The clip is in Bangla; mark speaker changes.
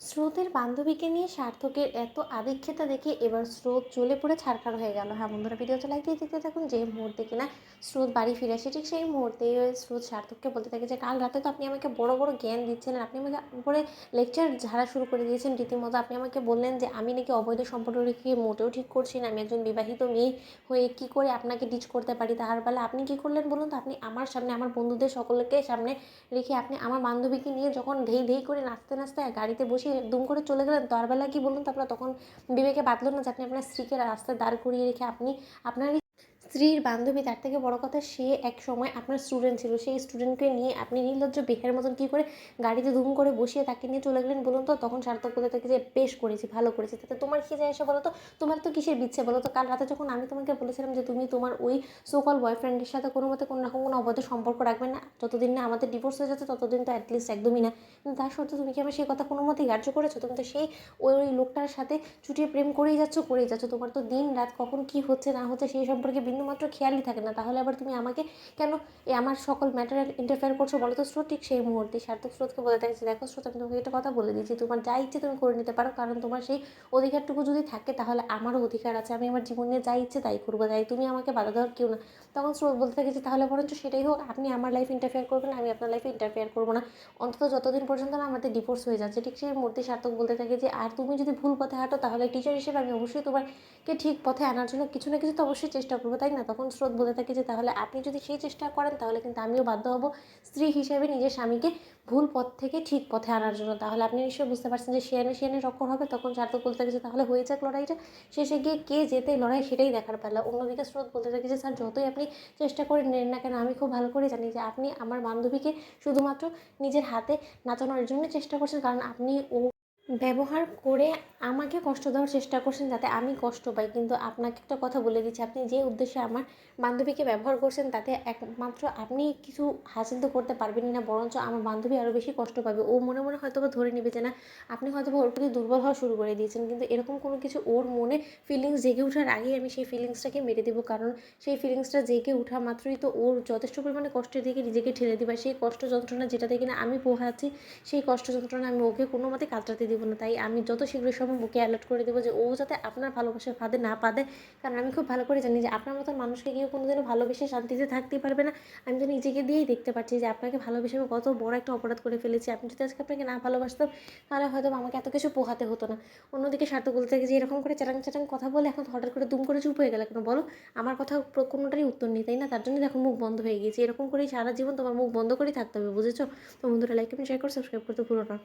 Speaker 1: স্রোতের বান্ধবীকে নিয়ে সার্থকের এত আদিক্ষেতা দেখে এবার স্রোত জ্বলে পড়ে ছারখার হয়ে গেল। হ্যাঁ বন্ধুরা, ভিডিওটা লাইক দিয়ে দেখতে থাকুন। যে মুহূর্তে কিনা স্রোত বাড়ি ফিরে আসে, ঠিক সেই মুহূর্তেই ওই স্রোত সার্থককে বলতে থাকে যে কাল রাতে তো আপনি আমাকে বড় বড় জ্ঞান দিচ্ছিলেন, আপনি আমাকে উপরে লেকচার ঝাড়া শুরু করে দিয়েছেন রীতিমতো। আপনি আমাকে বললেন যে আমি নাকি অবৈধ সম্পর্ক রেখে মোটেও ঠিক করছি না, আমি একজন বিবাহিত মেয়ে হয়ে কি করে আপনাকে ডিচ করতে পারি। তাহার বেলা আপনি কি করলেন বলুন তো? আপনি আমার সামনে, আমার বন্ধুদের সকলকে সামনে রেখে আপনি আমার বান্ধবীকে নিয়ে যখন ধেই ধেই করে নাচতে নাচতে গাড়িতে বসে দুম করে চলে গেলেন, তার বেলা কি বলুন তো? আপনার তখন বিবেকে বাঁধলো না যে আপনি আপনার স্ত্রীকে রাস্তায় দাঁড় করিয়ে রেখে আপনি আপনার স্ত্রীর বান্ধবী, তার থেকে বড় কথা সে এক সময় আপনার স্টুডেন্ট ছিল, সেই স্টুডেন্টকে নিয়ে আপনি নির্লজ্জ বেহের মতন কী করে গাড়িতে ধুম করে বসিয়ে তাকে নিয়ে চলে গেলেন বলুন তো? তখন সার্থক বলতে থাকে যে বেশ করেছি, ভালো করেছি, তাতে তোমার কী যায় এসে বলো তো? তোমার তো কিসের বিচ্ছে বলো তো? কাল রাতে যখন আমি তোমাকে বলেছিলাম যে তুমি তোমার ওই সোকল বয়ফ্রেন্ডের সাথে কোনো মতে কোনো রকম কোনো অবৈধ সম্পর্ক রাখবে না, যতদিন না আমাদের ডিভোর্স হয়ে যাচ্ছে ততদিন তো অ্যাটলিস্ট একদমই না, কিন্তু তার সত্ত্বেও তুমি কি আমার সেই কথা কোনো মতেই গ্রাহ্য করেছো? তুমি তো সেই ওই লোকটার সাথে চুটিয়ে প্রেম করেই যাচ্ছ। তোমার তো দিন রাত কখন কি হচ্ছে না হচ্ছে সেই সম্পর্কে বিন্দুমাত্র খেয়ালই থাকে না, তাহলে আবার তুমি আমাকে কেন আমার সকল ম্যাটারে ইন্টারফেয়ার করছো বলো তো স্রোত? ঠিক সেই মুহূর্তে সার্থক স্রোতকে বলে থাকছে, দেখো স্রোত, আমি তোমাকে একটা কথা বলে দিচ্ছি, তোমার যা ইচ্ছে তুমি করে নিতে পারো, কারণ তোমার সেই অধিকারটুকু যদি থাকে তাহলে আমারও অধিকার আছে, আমি আমার জীবন নিয়ে যা ইচ্ছে তাই করবো, তাই তুমি আমাকে বাধা দেওয়ার কেউ না। তখন স্রোত বলতে থাকে যে তাহলে বরঞ্চ সেটাই হোক, আপনি আমার লাইফে ইন্টারফেয়ার করবেন, আমি আপনার লাইফে ইন্টারফেয়ার করবো না, অন্তত যতদিন পর্যন্ত না আমাদের ডিভোর্স হয়ে যাচ্ছে। ঠিক সেই মুহূর্তে সার্থক বলতে থাকে যে আর তুমি যদি ভুল পথে হাঁটো তাহলে টিচার হিসেবে আমি অবশ্যই তোমাকে ঠিক পথে আনার জন্য কিছু না কিছু তো অবশ্যই চেষ্টা করবো, তাই না? তখন স্রোত বলতে থাকে যে তাহলে আপনি যদি সেই চেষ্টা করেন তাহলে কিন্তু আমিও বাধ্য হব স্ত্রী হিসেবে নিজের স্বামীকে ভুল পথ থেকে ঠিক পথে আনার জন্য। তাহলে আপনি নিশ্চয়ই বুঝতে পারছেন যে শিয়ানে শিয়ানে টক্কর হবে। তখন সার্থক বলতে থাকে যে তাহলে হয়ে যাক লড়াইটা, শেষে গিয়ে কে জেতে লড়াই সেটাই দেখার পালা। অন্যদিকে স্রোত বলতে থাকে যে স্যার যতই আপনি চেষ্টা করে নেন না কেন, আমি খুব ভালো করে জানি যে আপনি আমার বান্ধবীকে শুধুমাত্র নিজের হাতে নাচানোর জন্য চেষ্টা করছেন, কারণ আপনি ও ব্যবহার করে আমাকে কষ্ট দেওয়ার চেষ্টা করছেন যাতে আমি কষ্ট পাই। কিন্তু আপনাকে একটা কথা বলে দিচ্ছি, আপনি যে উদ্দেশ্যে আমার বান্ধবীকে ব্যবহার করছেন তাতে একমাত্র আপনি কিছু হাসিল তো করতে পারবেনই না, বরঞ্চ আমার বান্ধবী আরও বেশি কষ্ট পাবে। ও মনে মনে হয়তো বা ধরে নেবে যে না, আপনি হয়তো বা ওর প্রতি দুর্বল হওয়া শুরু করে দিয়েছেন, কিন্তু এরকম কোনো কিছু ওর মনে ফিলিংস জেগে ওঠার আগেই আমি সেই ফিলিংসটাকে মেরে দেবো, কারণ সেই ফিলিংসটা জেগে ওঠা মাত্রই তো ওর যথেষ্ট পরিমাণে কষ্টের দিকে নিজেকে ঠেলে দিবে। সেই কষ্ট যন্ত্রণা যেটাতে কিনা আমি পোহাচ্ছি, সেই কষ্ট যন্ত্রণা আমি ওকে কোনো মতে কাটাতে দেবো না। তাই আমি যত শীঘ্র সম্ভব ওকে অ্যালার্ট করে দেবো যে ও যাতে আপনার ভালোবাসার ফাঁদে না পা দেয়, কারণ আমি খুব ভালো করে জানি যে আপনার মতন মানুষকে কেউ কোনোদিনও ভালোবেসে শান্তিতে থাকতেই পারবে না। আমি তো নিজেকে দিয়েই দেখতে পাচ্ছি যে আপনাকে ভালোবেসে আমি কত বড় একটা অপরাধ করে ফেলেছি। আমি যদি আজকে আপনাকে না ভালোবাসতাম তাহলে হয়তো আমাকে এত কিছু পোহাতে হতো না। অন্যদিকে স্বার্থ বলতে থাকে যে এরকম করে চ্যাটাং চ্যাটাং কথা বলে এখন হঠাৎ করে দুম করে চুপ হয়ে গেলে কেন বলো? আমার কথা কোনোটারই উত্তর নেই, তাই না? তার জন্য দেখো মুখ বন্ধ হয়ে গিয়েছে। এরকম করেই সারা জীবন তোমার মুখ বন্ধ করেই থাকতে হবে, বুঝেছো? তো বন্ধুরা, লাইক কমেন্ট শেয়ার করে সাবস্ক্রাইব করতে ভুলো না।